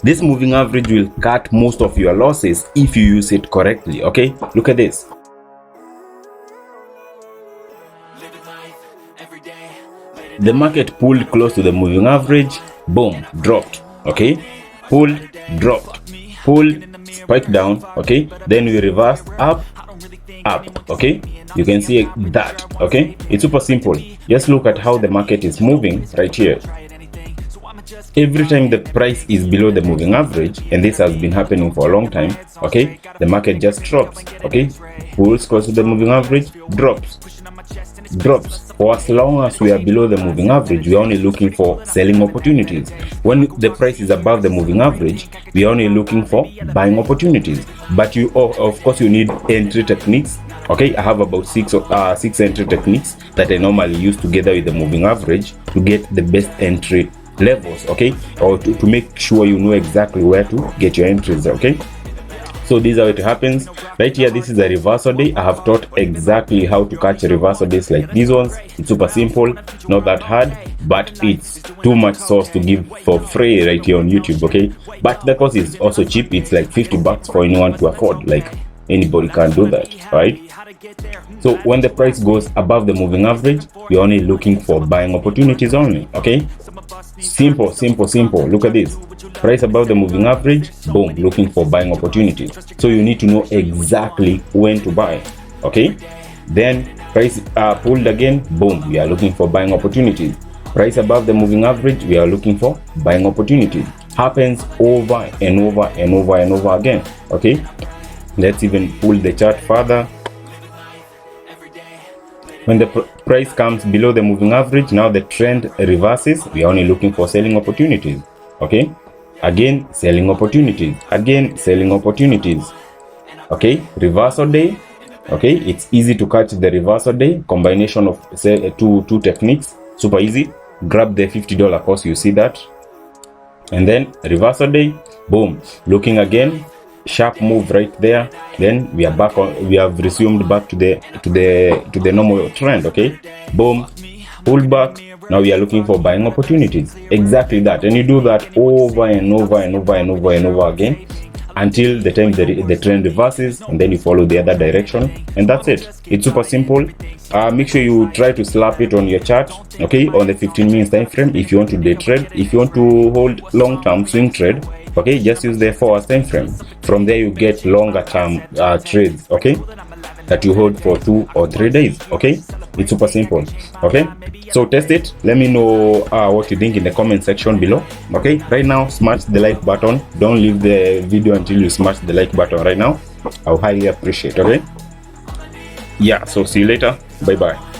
This moving average will cut most of your losses if you use it correctly. Okay, look at this. The market pulled close to the moving average, boom, dropped. Okay, pulled, dropped, pulled, spiked down. Okay, then we reversed up, okay, you can see that. Okay, it's super simple. Just look at how the market is moving right here. Every time the price is below the moving average, and this has been happening for a long time, okay, the market just drops. Okay, pulls close to the moving average, drops. For as long as we are below the moving average, we are only looking for selling opportunities. When the price is above the moving average, we are only looking for buying opportunities. But of course you need entry techniques. Okay, I have about six entry techniques that I normally use together with the moving average to get the best entry levels, okay, or to make sure you know exactly where to get your entries. Okay, so this is how it happens. Right here, this is a reversal day. I have taught exactly how to catch reversal days like these ones. It's super simple, not that hard, but it's too much sauce to give for free right here on YouTube. Okay, but the cost is also cheap. It's like $50 for anyone to afford. Like anybody can do that, right? So when the price goes above the moving average, we're only looking for buying opportunities only. Okay, simple. Look at this. Price above the moving average, boom, looking for buying opportunities. So you need to know exactly when to buy. Okay, then price pulled again, boom, we are looking for buying opportunities. Price above the moving average, we are looking for buying opportunities. Happens over and over again. Okay, let's even pull the chart further. When the price comes below the moving average, now the trend reverses. We are only looking for selling opportunities. Okay, again selling opportunities, again selling opportunities. Okay, reversal day. Okay, it's easy to catch the reversal day. Combination of say two techniques, super easy. Grab the $50 course, you see that, and then reversal day, boom, looking again, sharp move right there. Then we are back on, we have resumed back to the normal trend. Okay, boom, pull back. Now we are looking for buying opportunities. Exactly that, and you do that over and over again until the time the trend reverses, and then you follow the other direction, and that's it. It's super simple. Make sure you try to slap it on your chart, okay, on the 15 minutes time frame if you want to day trade. If you want to hold long-term swing trade, okay, just use the 4 hours time frame. From there you get longer term trades, okay, that you hold for 2 or 3 days. Okay, it's super simple. Okay, so test it. Let me know what you think in the comment section below. Okay, right now smash the like button. Don't leave the video until you smash the like button right now. I'll highly appreciate. Okay, yeah, so see you later. Bye bye.